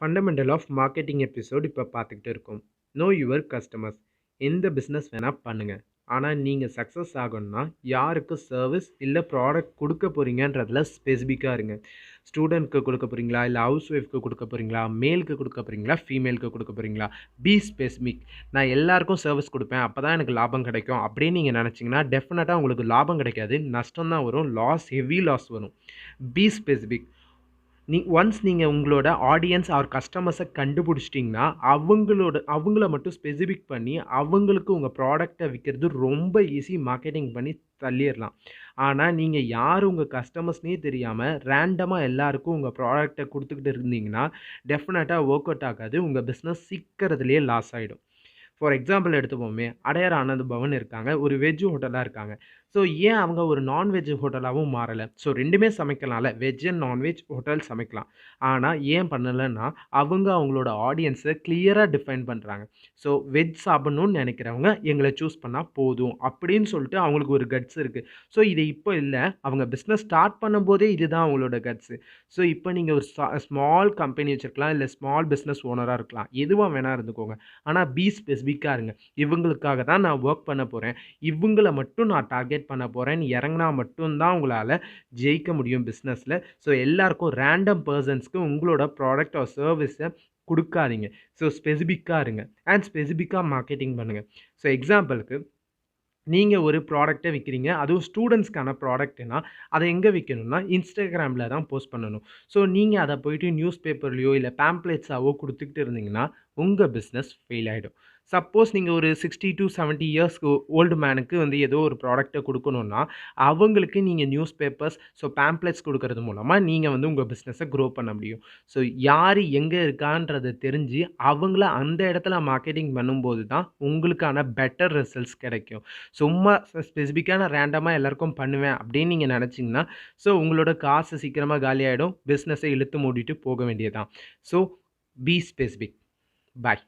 Fundamental of marketing episode இப்போ பார்த்துக்கிட்டு இருக்கோம். No your customers. எந்த பிஸ்னஸ் வேணால் பண்ணுங்கள். ஆனால் நீங்கள் சக்ஸஸ் ஆகணும்னா யாருக்கு சர்வீஸ் இல்லை ப்ராடக்ட் கொடுக்க போகிறீங்கன்றதுல ஸ்பெசிஃபிக்காக இருங்க. ஸ்டூடெண்ட்க்கு கொடுக்க போகிறீங்களா, இல்லை ஹவுஸ் ஒய்ஃப்க்கு கொடுக்க போகிறீங்களா, மேலுக்கு கொடுக்க போகிறீங்களா, ஃபீமேலுக்கு கொடுக்க போகிறீங்களா? B specific. நான் எல்லாருக்கும் சர்வீஸ் கொடுப்பேன், அப்போ தான் எனக்கு லாபம் கிடைக்கும் அப்படின்னு நீங்கள் நினச்சிங்கன்னா டெஃபினட்டாக உங்களுக்கு லாபம் கிடைக்காது, நஷ்டம் தான் வரும், ஹெவி லாஸ் வரும். B specific. ஒன்ஸ் நீங்கள் உங்களோட ஆடியன்ஸ் ஆர் கஸ்டமர்ஸை கண்டுபிடிச்சிட்டிங்கன்னா அவங்கள மட்டும் ஸ்பெசிஃபிக் பண்ணி அவங்களுக்கு உங்கள் ப்ராடக்டை விற்கிறது ரொம்ப ஈஸி. மார்க்கெட்டிங் பண்ணி தள்ளிடலாம். ஆனால் நீங்கள் யார் உங்கள் கஸ்டமர்ஸ்னே தெரியாமல் ரேண்டமாக எல்லாருக்கும் உங்கள் ப்ராடக்டை கொடுத்துக்கிட்டு இருந்தீங்கன்னா டெஃபினட்டாக ஒர்க் அவுட் ஆகாது. உங்கள் பிஸ்னஸ் சீக்கிரத்துலேயே லாஸ் ஆகிடும். ஃபார் எக்ஸாம்பிள் எடுத்துப்போமே, அடையார் ஆனந்த் பவன் இருக்காங்க, ஒரு வெஜ் ஹோட்டலாக இருக்காங்க. ஸோ ஏன் அவங்க ஒரு நான்வெஜ் ஹோட்டலாகவும் மாறலை? ஸோ ரெண்டுமே சமைக்கலாம்ல, வெஜ் அண்ட் நான்வெஜ் ஹோட்டல் சமைக்கலாம். ஆனால் ஏன் பண்ணலைன்னா அவங்களோட ஆடியன்ஸை கிளியராக டிஃபைன் பண்ணுறாங்க. ஸோ வெஜ் சாப்பிட்ணுன்னு நினைக்கிறவங்க எங்களை சூஸ் பண்ணால் போதும் அப்படின்னு சொல்லிட்டு அவங்களுக்கு ஒரு கட்ஸ் இருக்குது. ஸோ இது இப்போ இல்லை, அவங்க பிஸ்னஸ் ஸ்டார்ட் பண்ணும்போதே இதுதான் அவங்களோட கட்ஸு. ஸோ இப்போ நீங்கள் ஒரு ஸ்மால் கம்பெனி வச்சுருக்கலாம், இல்லை ஸ்மால் பிஸ்னஸ் ஓனராக இருக்கலாம், எதுவாக வேணால் இருந்துக்கோங்க. ஆனால் பி ஸ்பெசிஃபிக்காக இருங்க. இவங்களுக்காக தான் நான் ஒர்க் பண்ண போகிறேன், இவங்கள மட்டும் நான் டார்கெட் பண்ண போகிறேன்னு இறங்கினா மட்டும்தான் உங்களால் ஜெயிக்க முடியும் பிஸ்னஸில். ஸோ எல்லாருக்கும் ரேண்டம் பர்சன்ஸ்க்கு உங்களோட ப்ராடக்ட் ஆர் சர்வீஸை கொடுக்காதீங்க. ஸோ ஸ்பெசிஃபிக்காக இருங்க அண்ட் ஸ்பெசிஃபிக்காக மார்க்கெட்டிங் பண்ணுங்கள். ஸோ எக்ஸாம்பிளுக்கு நீங்கள் ஒரு ப்ராடக்ட்டை விற்கிறீங்க, அதுவும் ஸ்டூடெண்ட்ஸ்க்கான ப்ராடக்ட்னா அதை எங்கே விற்கணும்னா இன்ஸ்டாகிராமில் தான் போஸ்ட் பண்ணணும். ஸோ நீங்கள் அதை போய்ட்டு நியூஸ் பேப்பர்லையோ இல்லை பேம்ப்ளெட்ஸாவோ கொடுத்துக்கிட்டு இருந்தீங்கன்னா உங்கள் பிஸ்னஸ் ஃபெயில் ஆகிடும். சப்போஸ் நீங்கள் ஒரு 60 to 70 இயர்ஸ்க்கு ஓல்டு மேனுக்கு ஏதோ ஒரு ப்ராடக்ட்டை கொடுக்கணுன்னா அவங்களுக்கு நீங்கள் நியூஸ் பேப்பர்ஸ், ஸோ பேம்ப்ளெட்ஸ் கொடுக்கறது மூலமாக நீங்கள் உங்கள் பிஸ்னஸை க்ரோ பண்ண முடியும். ஸோ யார் எங்கே இருக்கான்றதை தெரிஞ்சு அவங்கள அந்த இடத்துல மார்க்கெட்டிங் பண்ணும்போது தான் உங்களுக்கான பெட்டர் ரிசல்ட்ஸ் கிடைக்கும். சும்மா ஸ்பெசிஃபிக்கான ரேண்டமாக எல்லாருக்கும் பண்ணுவேன் அப்படின்னு நீங்கள் நினச்சிங்கன்னா ஸோ உங்களோட காசு சீக்கிரமாக காலியாகிடும், பிஸ்னஸை இழுத்து மூடிட்டு போக வேண்டியதான். So B specific. பாய்.